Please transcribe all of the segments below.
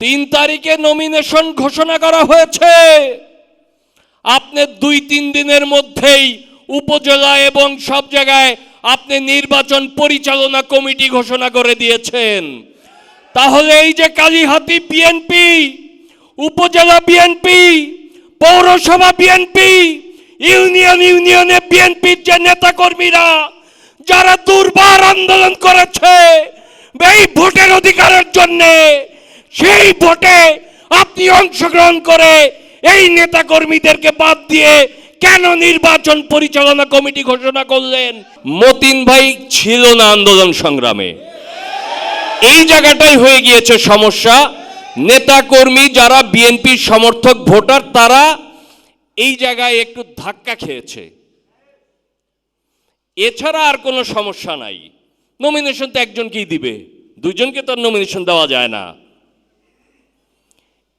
3 তারিখে নমিনেশন ঘোষণা করা হয়েছে। আপনি 2-3 দিনের মধ্যেই উপজেলা এবং সব জায়গায় আপনি নির্বাচন পরিচালনা কমিটি ঘোষণা করে দিয়েছেন। তাহলে এই যে কালিহাতী বিএনপি, উপজেলা বিএনপি, পৌরসভা বিএনপি, ইউনিয়নে বিএনপির যে নেতাকর্মীরা যারা দুর্বার আন্দোলন করেছে এই ভোটের অধিকারের জন্য, সেই ভোটে আপনি অংশগ্রহণ করে এই নেতাকর্মীদেরকে বাদ দিয়ে কেন নির্বাচন পরিচালনা কমিটি ঘোষণা করলেন? মতিন ভাই ছিল না আন্দোলন সংগ্রামে। এই জায়গাটাই হয়ে গিয়েছে সমস্যা। নেতাকর্মী যারা বিএনপির সমর্থক ভোটার তারা এই জায়গায় একটু ধাক্কা খেয়েছে, এছাড়া আর কোনো সমস্যা নাই। নমিনেশন তো একজনকেই দিবে, দুইজনকে তো নমিনেশন দেওয়া যায় না।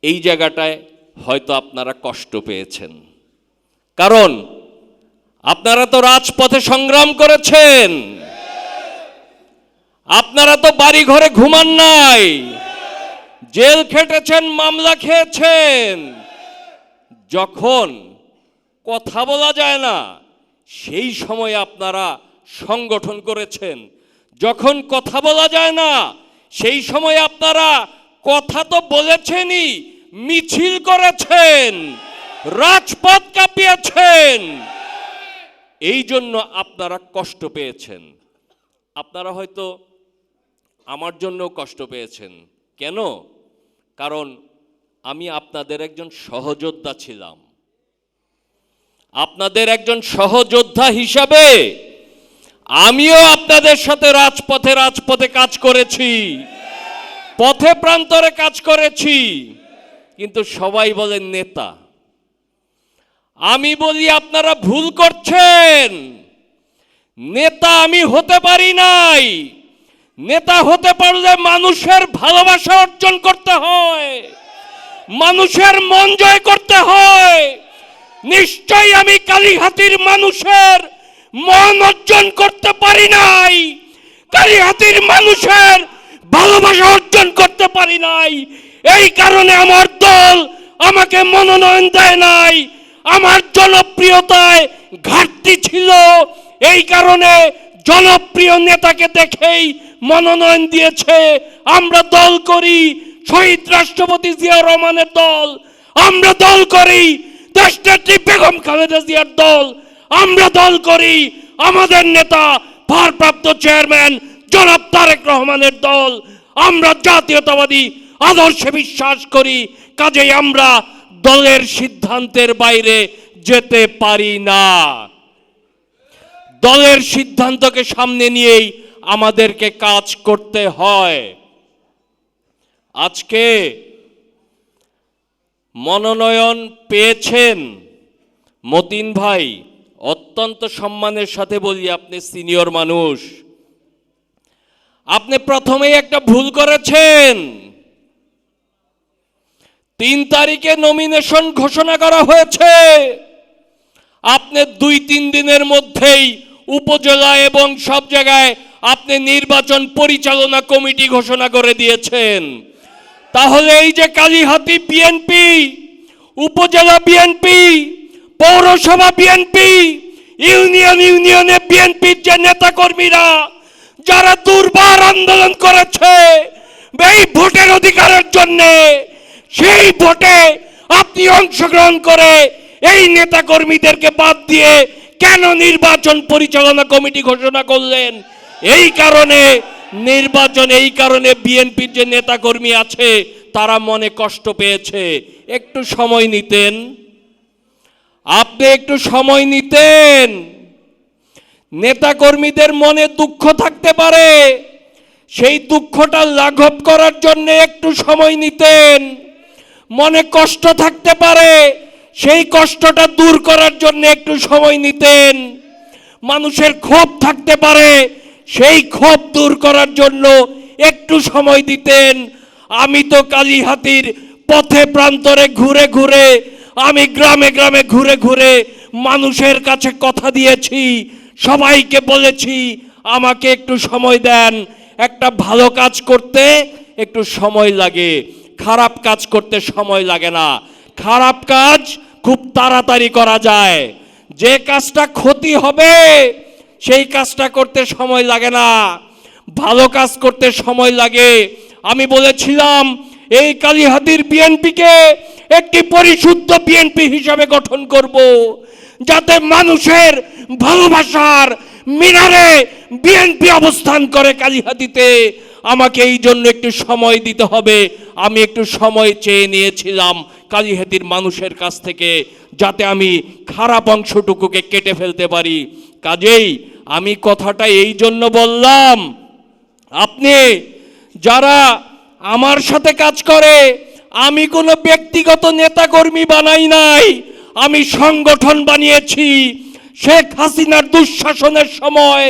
এই জায়গাটায় হয়তো আপনারা কষ্ট পেয়েছেন, কারণ আপনারা তো রাজপথে সংগ্রাম করেছেন, আপনারা তো বাড়ি ঘরে ঘুমান নাই, জেল খেটেছেন, মামলা খেয়েছেন। যখন কথা বলা যায় না সেই সময় আপনারা সংগঠন করেছেন, যখন কথা বলা যায় না সেই সময় আপনারা কথা তো বলেছেনই, মিছিল করেছেন, রাজপথ কাঁপিয়েছেন। এই জন্য আপনারা কষ্ট পেয়েছেন। আপনারা হয়তো আমার জন্য কষ্ট পেয়েছেন। কেন? কারণ আমি আপনাদের একজন সহযোদ্ধা ছিলাম। আপনাদের একজন সহযোদ্ধা হিসাবে আমিও আপনাদের সাথে রাজপথে কাজ করেছি, পথে প্রান্তরে কাজ করেছি। কিন্তু সবাই বলেন নেতা, আমি বলি আপনারা ভুল করছেন। নেতা আমি হতে পারি নাই। নেতা হতে পারলে মানুষের ভালোবাসা অর্জন করতে হয়, মানুষের মন জয় করতে হয়। নিশ্চয়ই আমি কালিহাতীর মানুষের মন অর্জন করতে পারি নাই, কালিহাতীর মানুষের ভালোবাসা অর্জন করতে পারি নাই। এই কারণে আমার দল আমাকে মনোনয়ন দেয় নাই, আমার জনপ্রিয়তায় ঘাটতি ছিল। এই কারণে জনপ্রিয় নেতাকে দেখেই মনোনয়ন দিয়েছে। আমরা দল করি শহীদ রাষ্ট্রপতি জিয়াউর রহমানের দল, আমরা দল করি দেশনেত্রী বেগম খালেদা জিয়ার দল, আমরা দল করি আমাদের নেতা ভারপ্রাপ্ত চেয়ারম্যান জনাব তারেক রহমানের দল। আমরা জাতীয়তাবাদী আদর্শে বিশ্বাস করি, কাজেই আমরা দলের সিদ্ধান্তের বাইরে যেতে পারি না। দলের সিদ্ধান্তকে সামনে নিয়েই আমাদেরকে কাজ করতে হয়। আজকে মনোনয়ন পেয়েছেন মতিন ভাই, অত্যন্ত সম্মানের সাথে বলি, আপনি সিনিয়র মানুষ। আপনি প্রথমেই একটা ভুল করেছেন। 3 তারিখে নমিনেশন ঘোষণা করা হয়েছে। আপনি 2-3 দিনের মধ্যেই উপজেলা এবং সব জায়গায় আপনি নির্বাচন পরিচালনা কমিটি ঘোষণা করে দিয়েছেন। তাহলে এই যে কালিহাতী বিএনপি, উপজেলা বিএনপি, পৌরসভা বিএনপি, ইউনিয়নে বিএনপির যে নেতাকর্মীরা যারা দুর্বার আন্দোলন করেছে এই ভোটের অধিকারের জন্য, সেই ভোটে আপনি অংশগ্রহণ করে এই নেতাকর্মীদেরকে বাদ দিয়ে কেন নির্বাচন পরিচালনা কমিটি ঘোষণা করলেন? এই কারণে বিএনপির যে নেতাকর্মী আছে তারা মনে কষ্ট পেয়েছে। একটু সময় নিতেন, আপনি একটু সময় নিতেন। নেতাকর্মীদের মনে দুঃখ থাকতে পারে, সেই দুঃখটা লাঘব করার জন্য একটু সময় নিতেন। মনে কষ্ট থাকতে পারে, সেই কষ্টটা দূর করার জন্য একটু সময় নিতেন। মানুষের ক্ষোভ থাকতে পারে, সেই ক্ষোভ দূর করার জন্য একটু সময় দিতেন। আমি তো কালিহাতীর পথে প্রান্তরে ঘুরে ঘুরে, আমি গ্রামে গ্রামে ঘুরে ঘুরে মানুষের কাছে কথা দিয়েছি, সবাইকে বলেছি আমাকে একটু সময় দেন। একটা ভালো কাজ করতে একটু সময় লাগে, খারাপ কাজ করতে সময় লাগে না। খারাপ কাজ খুব তাড়াতাড়ি করা যায়। যে কাজটা ক্ষতি হবে সেই কাজটা করতে সময় লাগে না, ভালো কাজ করতে সময় লাগে। আমি বলেছিলাম এই কালিহাতীর বিএনপিকে একটি পরিশুদ্ধ বিএনপি হিসাবে গঠন করব, যাতে মানুষের ভালোবাসার মিনারে বিএনপি অবস্থান করে কালিহাতীতে। আমাকে এই জন্য একটু সময় দিতে হবে। আমি একটু সময় চেয়ে নিয়েছিলাম কালিহাতীর মানুষের কাছ থেকে, যাতে আমি খারাপ অংশটুকুকে কেটে ফেলতে পারি। কাজেই আমি কথাটা এই জন্য বললাম, আপনি যারা আমার সাথে কাজ করে, আমি কোনো ব্যক্তিগত নেতাকর্মী বানাই নাই, আমি সংগঠন বানিয়েছি। শেখ হাসিনার দুঃশাসনের সময়